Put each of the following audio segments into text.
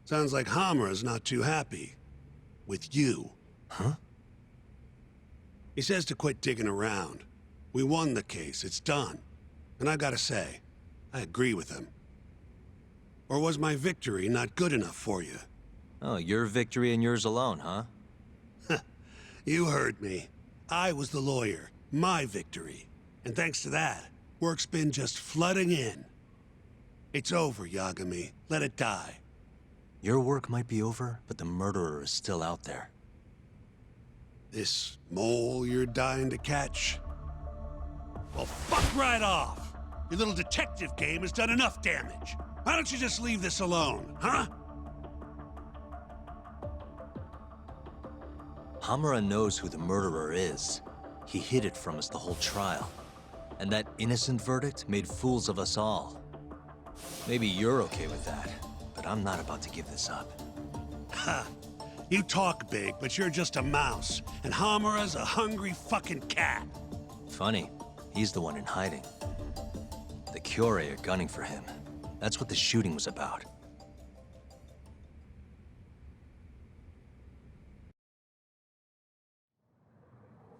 Sounds like Hamura's not too happy. With you. Huh? He says to quit digging around. We won the case, it's done. And I gotta say, I agree with him. Or was my victory not good enough for you? Oh, your victory and yours alone, huh? You heard me. I was the lawyer. My victory. And thanks to that, work's been just flooding in. It's over, Yagami. Let it die. Your work might be over, but the murderer is still out there. This mole you're dying to catch? Well, fuck right off! Your little detective game has done enough damage. Why don't you just leave this alone, huh? Hamura knows who the murderer is. He hid it from us the whole trial. And that innocent verdict made fools of us all. Maybe you're okay with that, but I'm not about to give this up. Ha! You talk big, but you're just a mouse, and Hamura's a hungry fucking cat. Funny, he's the one in hiding. The Kyorei are gunning for him. That's what the shooting was about.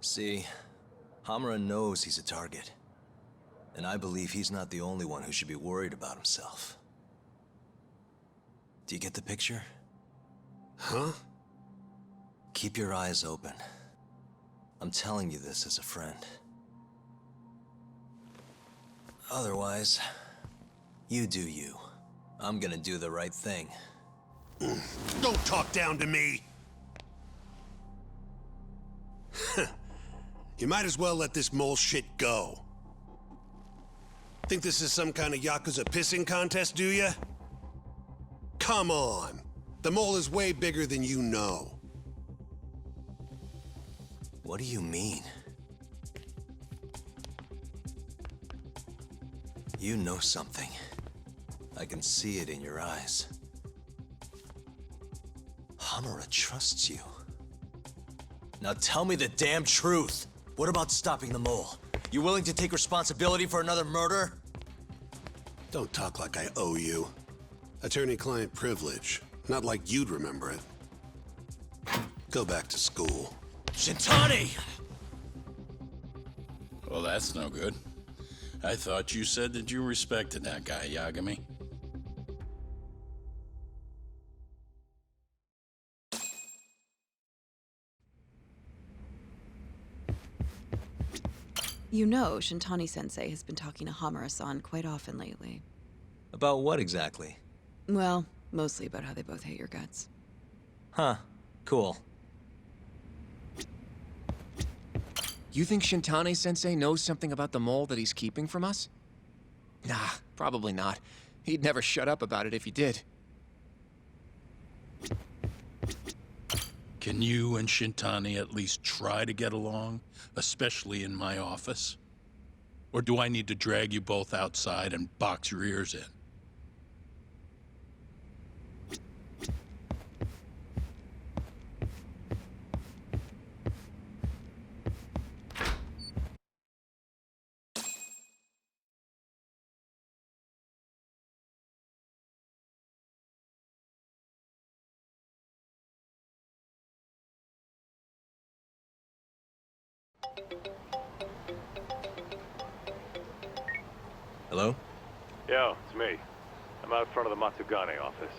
See, Hamura knows he's a target. And I believe he's not the only one who should be worried about himself. Do you get the picture? Huh? Keep your eyes open. I'm telling you this as a friend. Otherwise, you do you. I'm gonna do the right thing. Don't talk down to me! You might as well let this mole shit go. Think this is some kind of Yakuza pissing contest, do ya? Come on! The mole is way bigger than you know. What do you mean? You know something. I can see it in your eyes. Hamura trusts you. Now tell me the damn truth. What about stopping the mole? You willing to take responsibility for another murder? Don't talk like I owe you. Attorney-client privilege. Not like you'd remember it. Go back to school. Shintani! Well, that's no good. I thought you said that you respected that guy, Yagami. You know, Shintani-sensei has been talking to Hamura-san quite often lately. About what exactly? Well, mostly about how they both hate your guts. Huh. Cool. You think Shintani-sensei knows something about the mole that he's keeping from us? Nah, probably not. He'd never shut up about it if he did. Can you and Shintani at least try to get along, especially in my office? Or do I need to drag you both outside and box your ears in? Hello? Yo, it's me. I'm out front of the Matsugane office.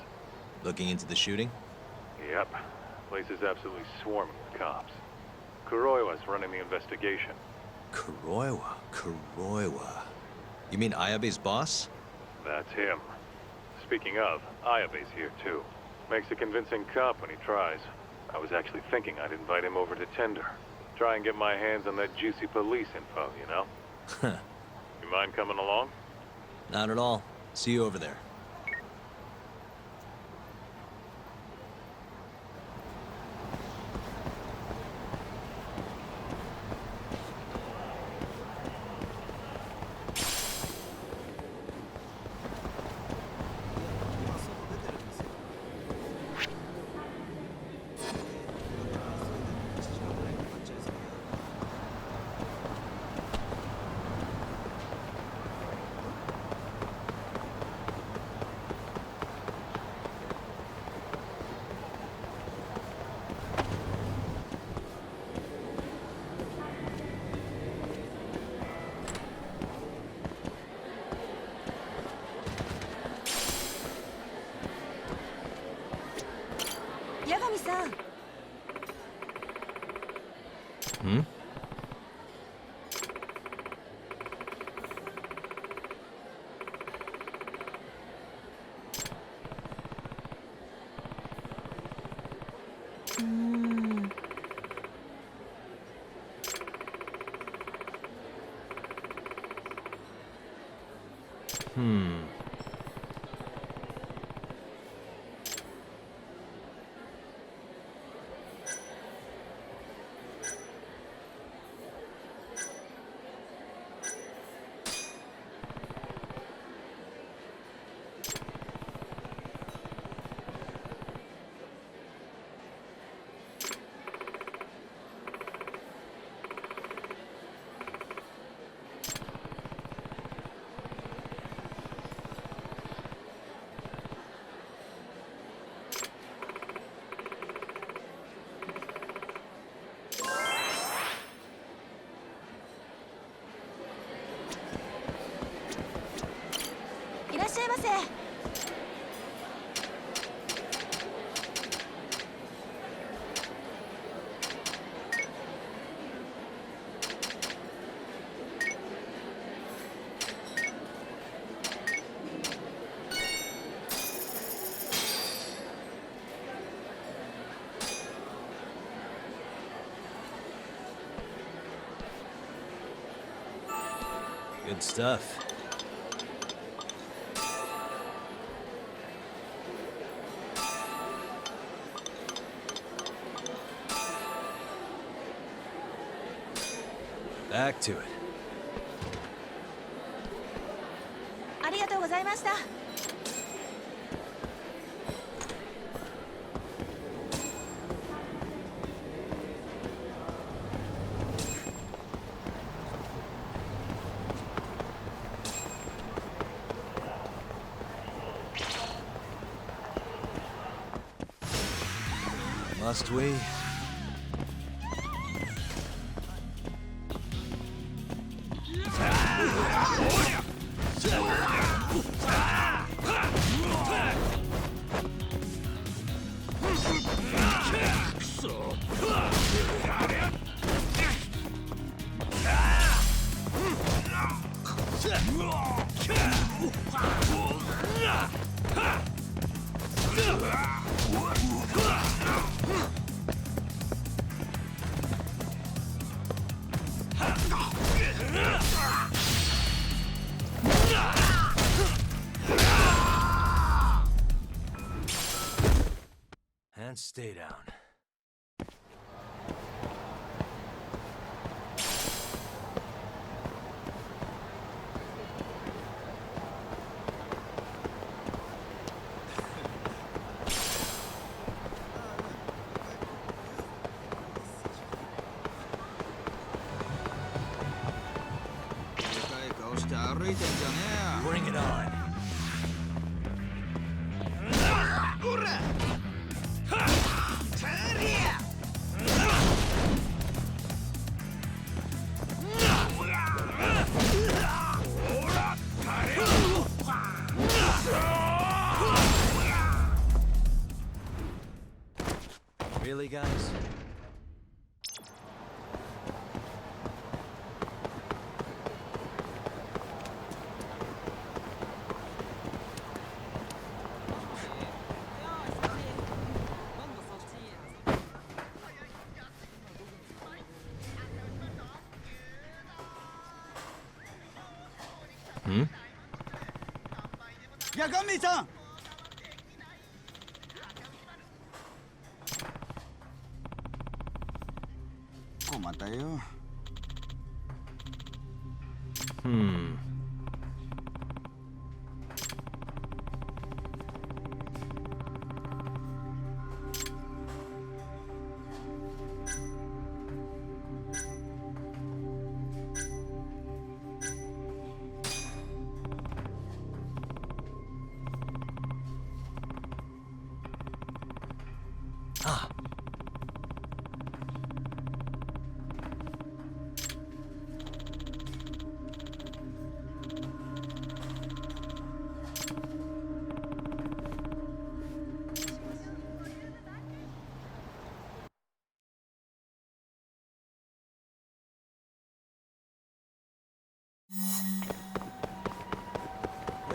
Looking into the shooting? Yep. Place is absolutely swarming with cops. Kuroiwa's running the investigation. Kuroiwa. You mean Ayabe's boss? That's him. Speaking of, Ayabe's here too. Makes a convincing cop when he tries. I was actually thinking I'd invite him over to Tender. Try and get my hands on that juicy police info, you know? You mind coming along? Not at all. See you over there. さん。Hmm? Hmm. Good stuff. Back to it. ありがとうございました。Must we? And stay down. Bring it on. Really, guys? Hmm? やかんめいさん。困ったよ。Hmm. Ah.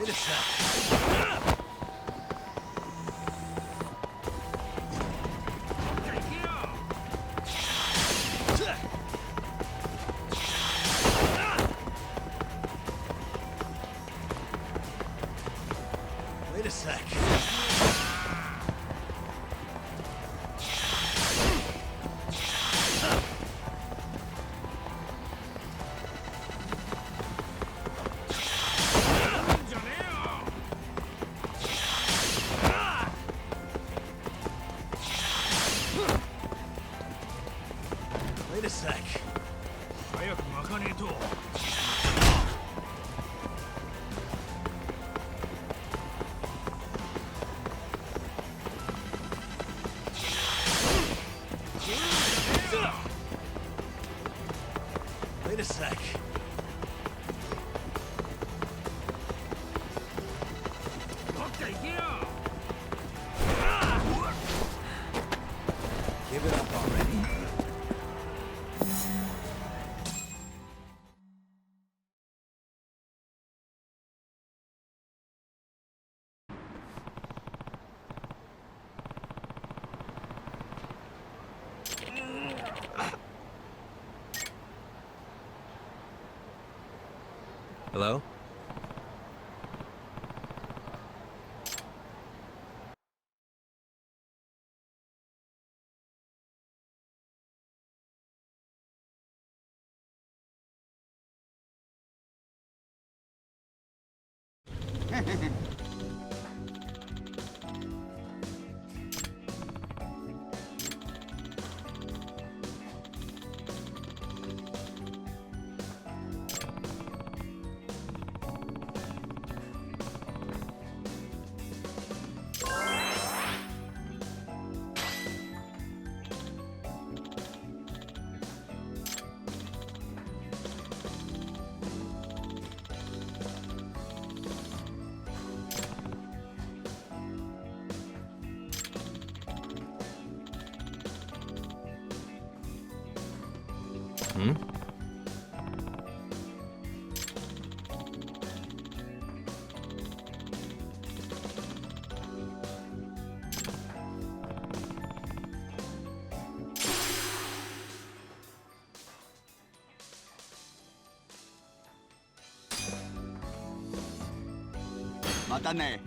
Wait a sec. Wait a sec. Wait a sec. Wait a sec. Give it up already. Hello? Hmm? Matane.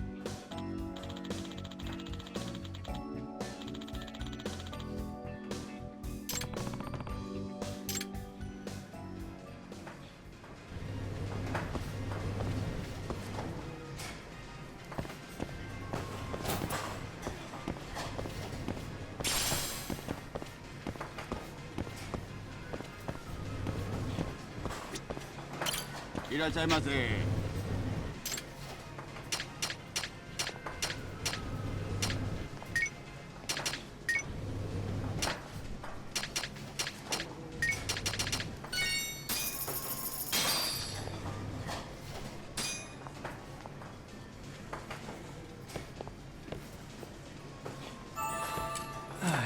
Irashaimase.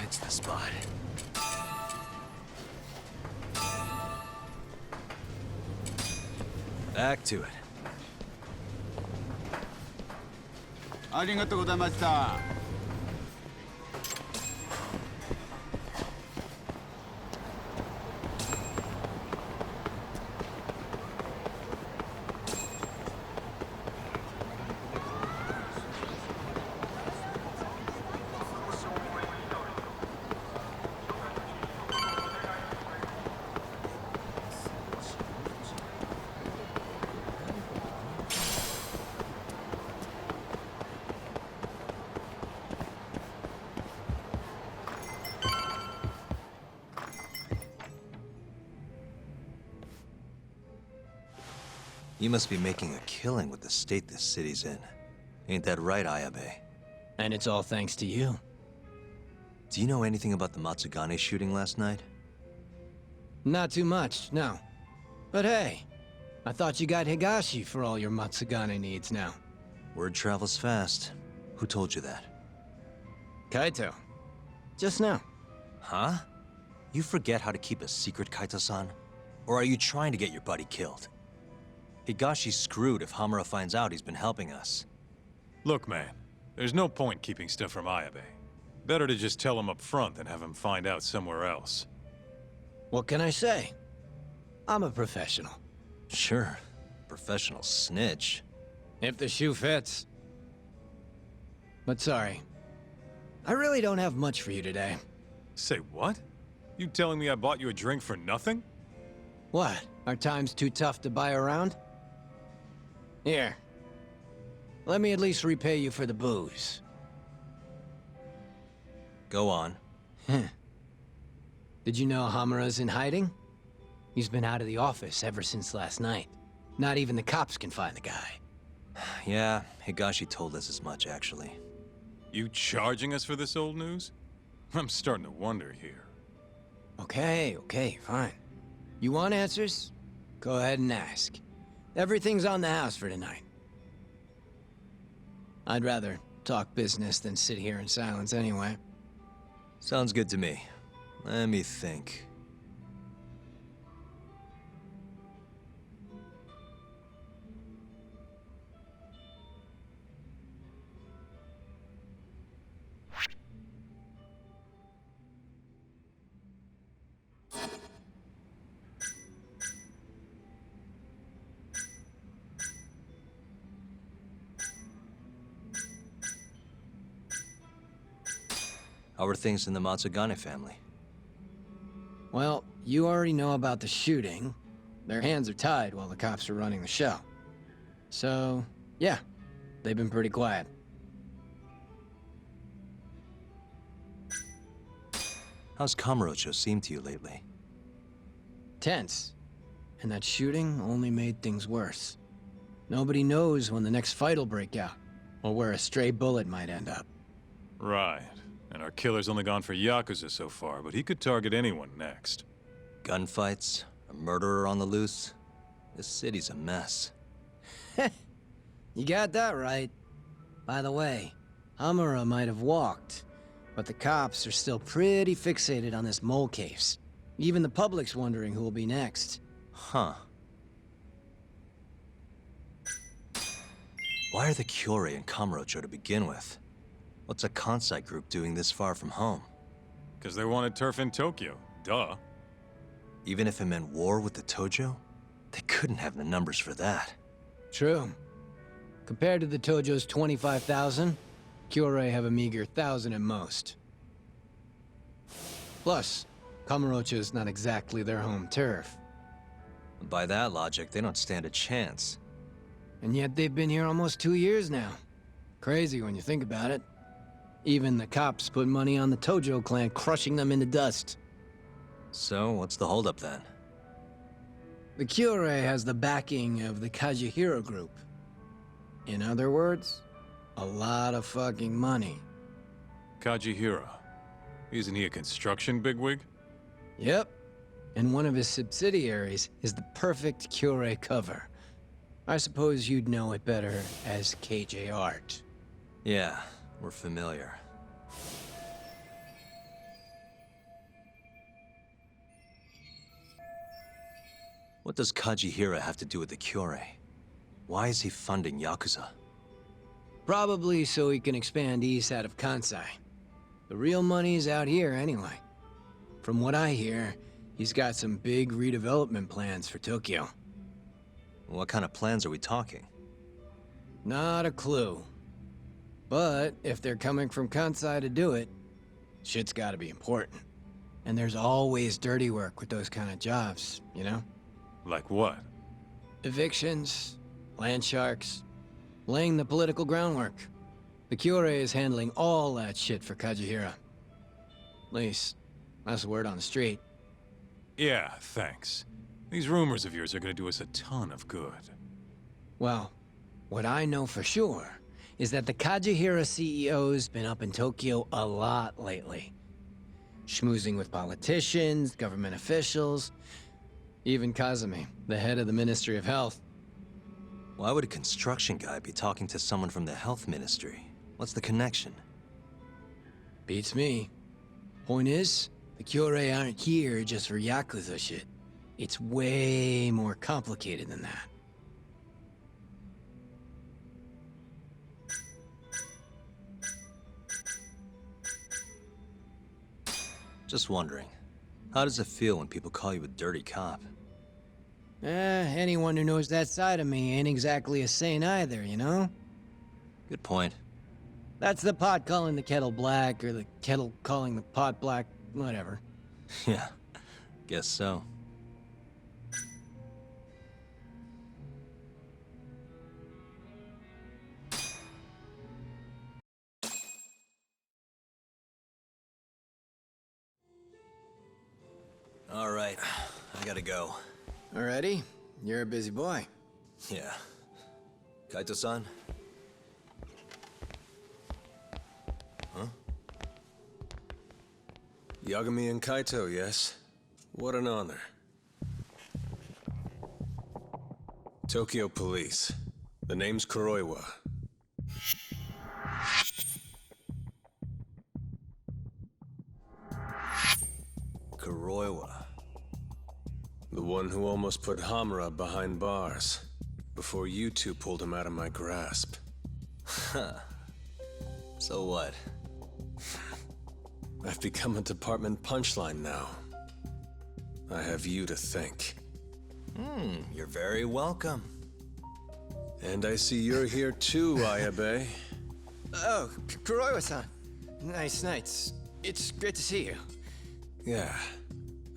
It's the spot. Back to it. ありがとうございました。You must be making a killing with the state this city's in. Ain't that right, Ayabe? And it's all thanks to you. Do you know anything about the Matsugane shooting last night? Not too much, no. But hey, I thought you got Higashi for all your Matsugane needs now. Word travels fast. Who told you that? Kaito. Just now. Huh? You forget how to keep a secret, Kaito-san? Or are you trying to get your buddy killed? Higashi's screwed if Hamura finds out he's been helping us. Look, man, there's no point keeping stuff from Ayabe. Better to just tell him up front than have him find out somewhere else. What can I say? I'm a professional. Sure, professional snitch. If the shoe fits. But sorry. I really don't have much for you today. Say what? You telling me I bought you a drink for nothing? What? Are times too tough to buy around? Here. Let me at least repay you for the booze. Go on. Did you know Hamura's in hiding? He's been out of the office ever since last night. Not even the cops can find the guy. Yeah, Higashi told us as much, actually. You charging us for this old news? I'm starting to wonder here. Okay, fine. You want answers? Go ahead and ask. Everything's on the house for tonight. I'd rather talk business than sit here in silence anyway. Sounds good to me. Let me think. How are things in the Matsugane family? Well, you already know about the shooting. Their hands are tied while the cops are running the show. So, yeah, they've been pretty quiet. How's Kamurocho seemed to you lately? Tense. And that shooting only made things worse. Nobody knows when the next fight'll break out, or where a stray bullet might end up. Right. And our killer's only gone for Yakuza so far, but he could target anyone next. Gunfights? A murderer on the loose? This city's a mess. You got that right. By the way, Hamura might have walked, but the cops are still pretty fixated on this mole case. Even the public's wondering who will be next. Huh. Why are the Kyorei in Kamurocho to begin with? What's a Kansai group doing this far from home? Because they wanted turf in Tokyo. Duh. Even if it meant war with the Tojo? They couldn't have the numbers for that. True. Compared to the Tojo's 25,000, Kyorei have a meager 1,000 at most. Plus, Kamurocho's not exactly their home turf. By that logic, they don't stand a chance. And yet they've been here almost 2 years now. Crazy when you think about it. Even the cops put money on the Tojo clan crushing them into dust. So, what's the holdup then? The Kyorei has the backing of the Kajihiro group. In other words, a lot of fucking money. Kajihira. Isn't he a construction bigwig? Yep. And one of his subsidiaries is the perfect Kyorei cover. I suppose you'd know it better as KJ Art. Yeah, we're familiar. What does Kajihira have to do with the Kyorei? Why is he funding Yakuza? Probably so he can expand east out of Kansai. The real money's out here anyway. From what I hear, he's got some big redevelopment plans for Tokyo. What kind of plans are we talking? Not a clue. But if they're coming from Kansai to do it, shit's gotta be important. And there's always dirty work with those kind of jobs, you know? Like what? Evictions, land sharks, laying the political groundwork. The Kyorei is handling all that shit for Kajihira. At least, that's the word on the street. Yeah, thanks. These rumors of yours are gonna do us a ton of good. Well, what I know for sure is that the Kajihira CEO's been up in Tokyo a lot lately. Schmoozing with politicians, government officials, even Kazumi, the head of the Ministry of Health. Why would a construction guy be talking to someone from the health ministry? What's the connection? Beats me. Point is, the Kyorei aren't here just for Yakuza shit. It's way more complicated than that. Just wondering, how does it feel when people call you a dirty cop? Anyone who knows that side of me ain't exactly a saint either, you know? Good point. That's the pot calling the kettle black, or the kettle calling the pot black, whatever. Yeah, guess so. All right, I gotta go. Already? You're a busy boy. Yeah. Kaito-san? Huh? Yagami and Kaito, yes? What an honor. Tokyo Police. The name's Kuroiwa. Kuroiwa. The one who almost put Hamura behind bars, before you two pulled him out of my grasp. Huh. So what? I've become a department punchline now. I have you to thank. You're very welcome. And I see you're here too, Ayabe. Oh, Kuroiwa-san. Nice. It's great to see you. Yeah.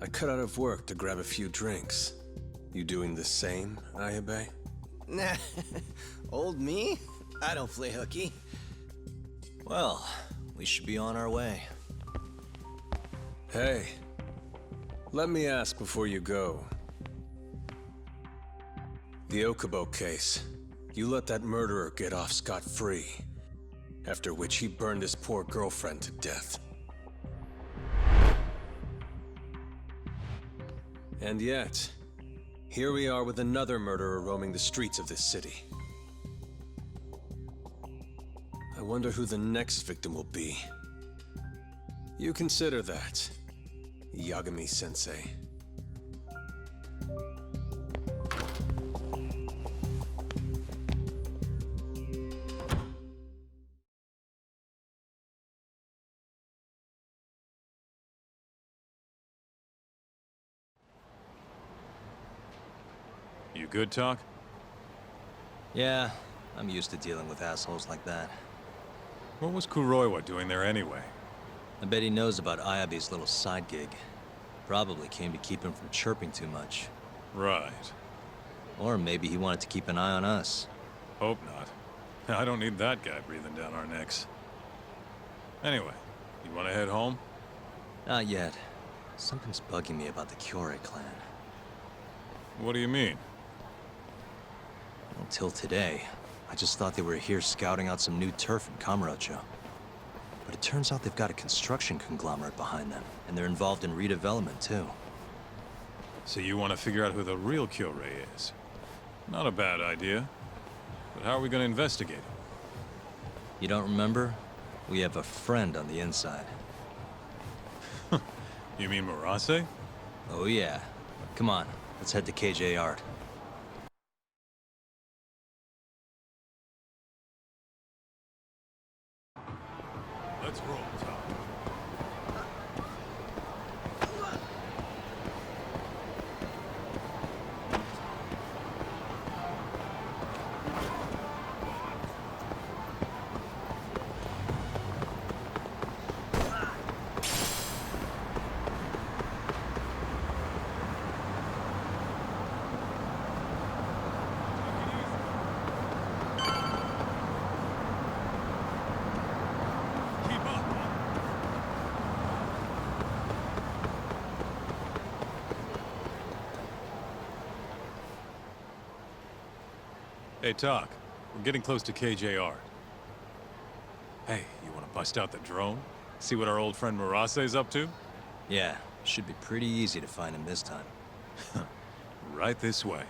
I cut out of work to grab a few drinks. You doing the same, Ayabe? Nah, old me? I don't play hooky. Well, we should be on our way. Hey, let me ask before you go. The Okubo case. You let that murderer get off scot-free. After which he burned his poor girlfriend to death. And yet, here we are with another murderer roaming the streets of this city. I wonder who the next victim will be. You consider that, Yagami-sensei. You good, Talk? Yeah, I'm used to dealing with assholes like that. What was Kuroiwa doing there anyway? I bet he knows about Ayabe's little side gig. Probably came to keep him from chirping too much. Right. Or maybe he wanted to keep an eye on us. Hope not. I don't need that guy breathing down our necks. Anyway, you want to head home? Not yet. Something's bugging me about the Kyorei clan. What do you mean? Until today, I just thought they were here scouting out some new turf in Kamurocho. But it turns out they've got a construction conglomerate behind them, and they're involved in redevelopment too. So you want to figure out who the real Kyorei is? Not a bad idea. But how are we going to investigate it? You don't remember? We have a friend on the inside. You mean Murase? Oh yeah. Come on, let's head to KJ Art. Let's roll, Tom. Hey, Talk. We're getting close to KJR. Hey, you want to bust out the drone? See what our old friend Murase's up to? Yeah, should be pretty easy to find him this time. Right this way.